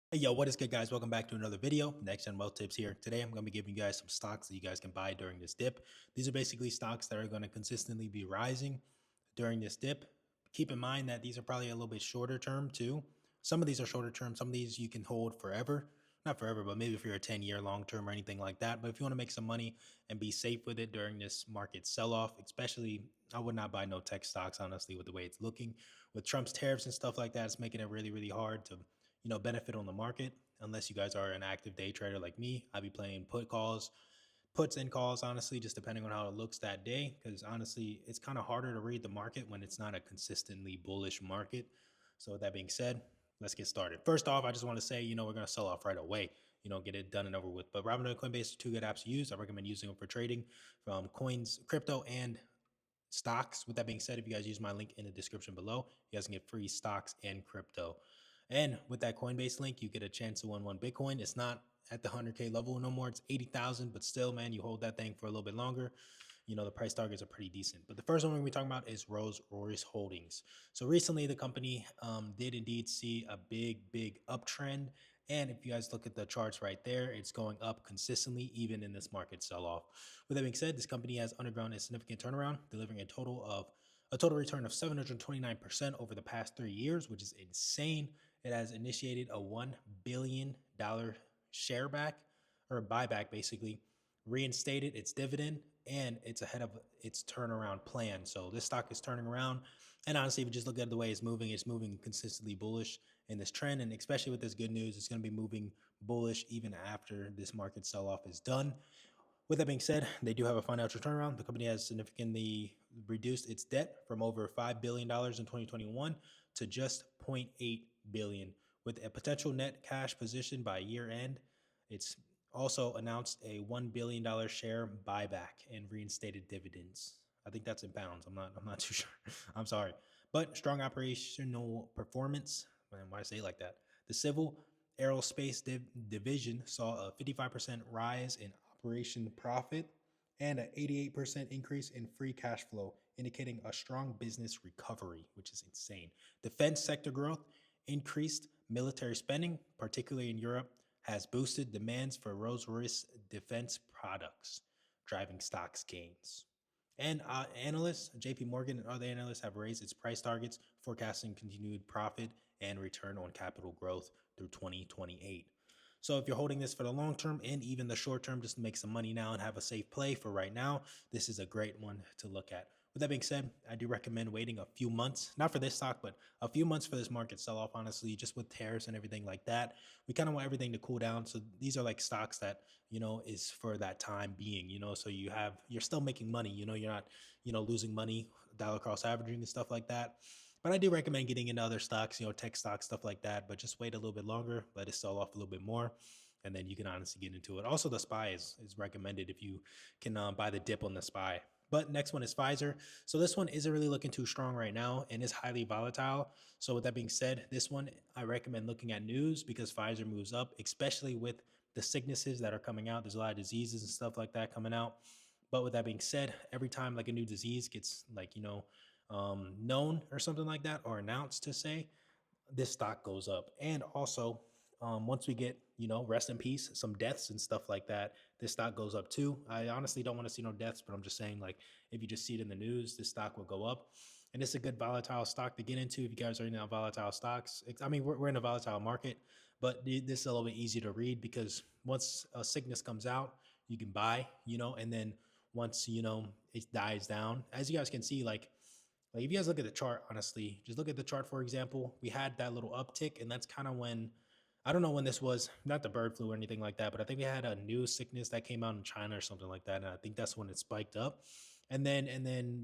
Hey, yo, what is good, guys? Welcome back to another video. NextGen Wealth Tips here. Today, I'm going to be giving you guys some stocks that you guys can buy during this dip. These are basically stocks that are going to consistently be rising during this dip. Keep in mind that these are probably a little bit shorter term too. Some of these are shorter term. Some of these you can hold forever. Not forever, but maybe if you're a 10-year long term or anything like that. But if you want to make some money and be safe with it during this market sell off, especially, I would not buy no tech stocks, honestly, with the way it's looking. With Trump's tariffs and stuff like that, it's making it really, really hard to benefit on the market unless you guys are an active day trader like me. I'd be playing puts and calls, honestly, just depending on how it looks that day. Because honestly, it's kind of harder to read the market when it's not a consistently bullish market. So with that being said, let's get started. First off, I just want to say, we're going to sell off right away, get it done and over with. But Robinhood and Coinbase are two good apps to use. I recommend using them for trading from coins, crypto, and stocks. With that being said, if you guys use my link in the description below, you guys can get free stocks and crypto. And with that Coinbase link, you get a chance to win one Bitcoin. It's not at the 100K level no more. It's 80,000, but still, man, you hold that thing for a little bit longer. The price targets are pretty decent. But the first one we're going to be talking about is Rolls-Royce Holdings. So recently, the company did indeed see a big uptrend. And if you guys look at the charts right there, it's going up consistently, even in this market sell-off. With that being said, this company has undergone a significant turnaround, delivering a total return of 729% over the past 3 years, which is insane. It has initiated a $1 billion share back or buyback, basically, reinstated its dividend, and it's ahead of its turnaround plan. So this stock is turning around. And honestly, if you just look at the way it's moving consistently bullish in this trend. And especially with this good news, it's going to be moving bullish even after this market sell off is done. With that being said, they do have a financial turnaround. The company has significantly reduced its debt from over $5 billion in 2021 to just $0.8 billion. With a potential net cash position by year end, it's also announced a $1 billion share buyback and reinstated dividends. I think that's in pounds. I'm not too sure. I'm sorry. But strong operational performance. Man, why I say it like that? The civil aerospace division saw a 55% rise in operation profit and an 88% increase in free cash flow, indicating a strong business recovery, which is insane. Defense sector growth, increased military spending, particularly in Europe, has boosted demands for Rolls-Royce defense products, driving stocks gains. And analysts, JP Morgan and other analysts have raised its price targets, forecasting continued profit and return on capital growth through 2028. So if you're holding this for the long term and even the short term, just to make some money now and have a safe play for right now, this is a great one to look at. With that being said, I do recommend waiting a few months, not for this stock, but a few months for this market sell off, honestly, just with tariffs and everything like that. We kind of want everything to cool down. So these are like stocks that, is for that time being, so you're still making money, you're not, losing money, dollar cost averaging and stuff like that. But I do recommend getting into other stocks, tech stocks, stuff like that. But just wait a little bit longer, let it sell off a little bit more, and then you can honestly get into it. Also, the SPY is recommended if you can buy the dip on the SPY. But next one is Pfizer. So this one isn't really looking too strong right now and is highly volatile. So with that being said, this one I recommend looking at news because Pfizer moves up, especially with the sicknesses that are coming out. There's a lot of diseases and stuff like that coming out. But with that being said, every time like a new disease gets known or something like that or announced to say, this stock goes up. And also, once we get, rest in peace, some deaths and stuff like that, this stock goes up too. I honestly don't want to see no deaths, but I'm just saying, like, if you just see it in the news, this stock will go up. And it's a good volatile stock to get into if you guys are in volatile stocks. I mean, we're in a volatile market, but this is a little bit easier to read because once a sickness comes out, you can buy, and then once, it dies down, as you guys can see, like if you guys look at the chart, honestly, just look at the chart, for example, we had that little uptick, and that's kind of when, I don't know when this was, not the bird flu or anything like that, but I think we had a new sickness that came out in China or something like that. And I think that's when it spiked up. And then,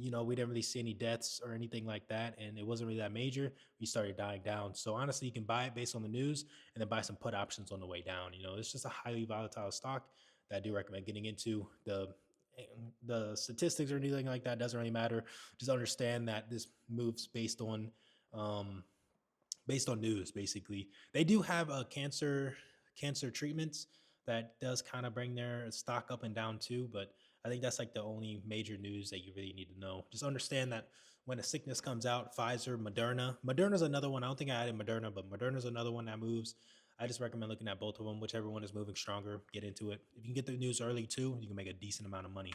we didn't really see any deaths or anything like that. And it wasn't really that major. We started dying down. So honestly, you can buy it based on the news and then buy some put options on the way down. It's just a highly volatile stock that I do recommend getting into. The statistics or anything like that doesn't really matter. Just understand that this moves um, based on news. Basically, they do have a cancer treatments that does kind of bring their stock up and down too. But I think that's like the only major news that you really need to know. Just understand that when a sickness comes out, Pfizer, Moderna's another one. I don't think I added Moderna, but Moderna's another one that moves. I just recommend looking at both of them. Whichever one is moving stronger, get into it. If you can get the news early too, you can make a decent amount of money.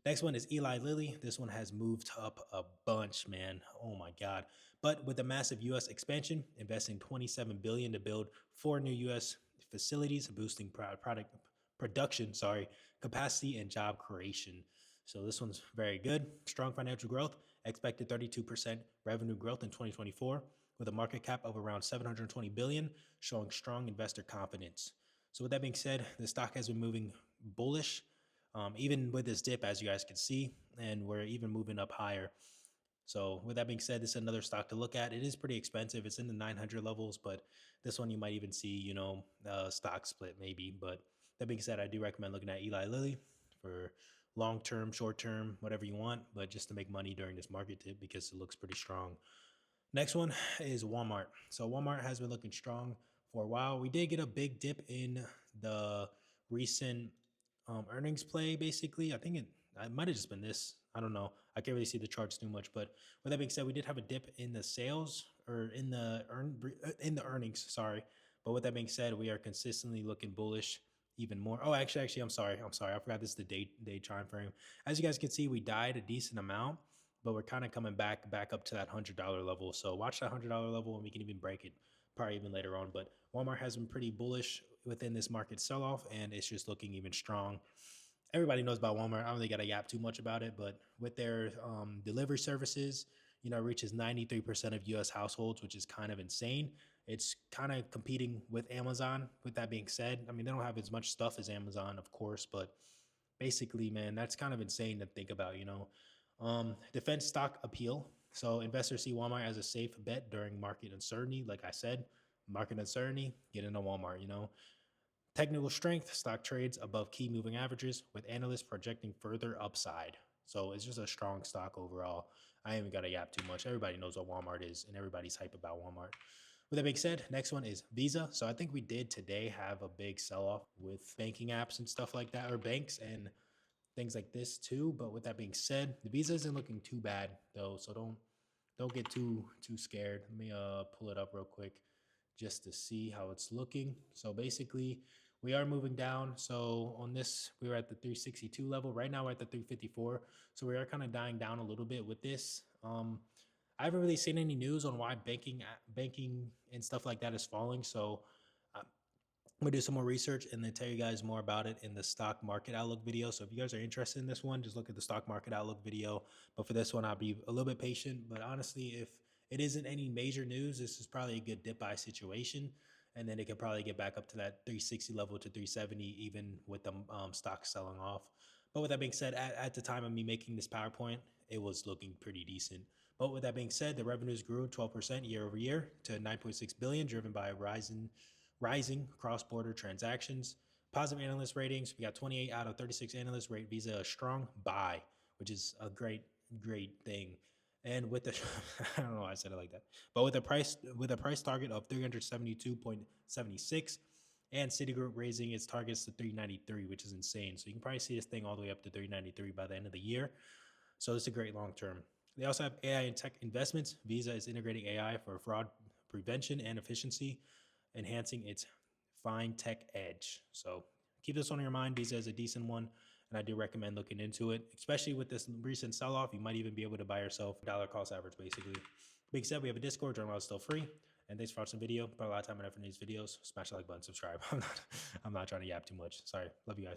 Next one is Eli Lilly. This one has moved up a bunch, man. Oh my God. But with a massive US expansion, investing 27 billion to build 4 new US facilities, boosting product production, capacity and job creation. So this one's very good. Strong financial growth, expected 32% revenue growth in 2024 with a market cap of around 720 billion, showing strong investor confidence. So with that being said, the stock has been moving bullish, even with this dip, as you guys can see, and we're even moving up higher. So with that being said, this is another stock to look at. It is pretty expensive. It's in the 900 levels, but this one you might even see, stock split maybe. But that being said, I do recommend looking at Eli Lilly for long-term, short-term, whatever you want, but just to make money during this market dip because it looks pretty strong. Next one is Walmart. So Walmart has been looking strong for a while. We did get a big dip in the recent earnings play, basically. I think it might have just been this. I don't know. I can't really see the charts too much, but with that being said, we did have a dip in the sales or in the earnings. Sorry, but with that being said, we are consistently looking bullish even more. Oh, actually, I'm sorry. I forgot this is the day time frame. As you guys can see, we died a decent amount, but we're kind of coming back up to that $100 level. So watch that $100 level, and we can even break it probably even later on. But Walmart has been pretty bullish within this market sell-off, and it's just looking even strong. Everybody knows about Walmart. I don't really got to yap too much about it, but with their delivery services, it reaches 93% of U.S. households, which is kind of insane. It's kind of competing with Amazon. With that being said, I mean, they don't have as much stuff as Amazon, of course, but basically, man, that's kind of insane to think about, Defense stock appeal. So investors see Walmart as a safe bet during market uncertainty. Like I said, market uncertainty, get into Walmart. Technical strength, stock trades above key moving averages with analysts projecting further upside. So it's just a strong stock overall. I ain't even got to yap too much. Everybody knows what Walmart is, and everybody's hype about Walmart. With that being said, next one is Visa. So I think we did today have a big sell-off with banking apps and stuff like that, or banks and things like this too. But with that being said, the Visa isn't looking too bad though, so don't get too scared. Let me pull it up real quick just to see how it's looking. So basically, we are moving down. So on this, we were at the 362 level. Right now, we're at the 354. So we are kind of dying down a little bit with this. I haven't really seen any news on why banking and stuff like that is falling. So I'm gonna do some more research and then tell you guys more about it in the stock market outlook video. So if you guys are interested in this one, just look at the stock market outlook video. But for this one, I'll be a little bit patient. But honestly, if it isn't any major news, this is probably a good dip buy situation. And then it could probably get back up to that 360 level to 370, even with the stock selling off. But with that being said, at the time of me making this PowerPoint, it was looking pretty decent. But with that being said, the revenues grew 12% year over year to 9.6 billion, driven by rising cross-border transactions. Positive analyst ratings. We got 28 out of 36 analysts rate Visa a strong buy, which is a great thing. And with the I don't know why I said it like that, but with a price target of 372.76, and Citigroup raising its targets to 393, which is insane. So you can probably see this thing all the way up to 393 by the end of the year. So it's a great long term. They also have AI and tech investments. Visa is integrating AI for fraud prevention and efficiency, enhancing its fine tech edge. So keep this on your mind. Visa is a decent one, and I do recommend looking into it, especially with this recent sell-off. You might even be able to buy yourself dollar cost average, basically. Being said, we have a Discord. Join while it's still free. And thanks for watching the video. Put a lot of time and effort in these videos. Smash the like button, subscribe. I'm not trying to yap too much. Sorry. Love you guys.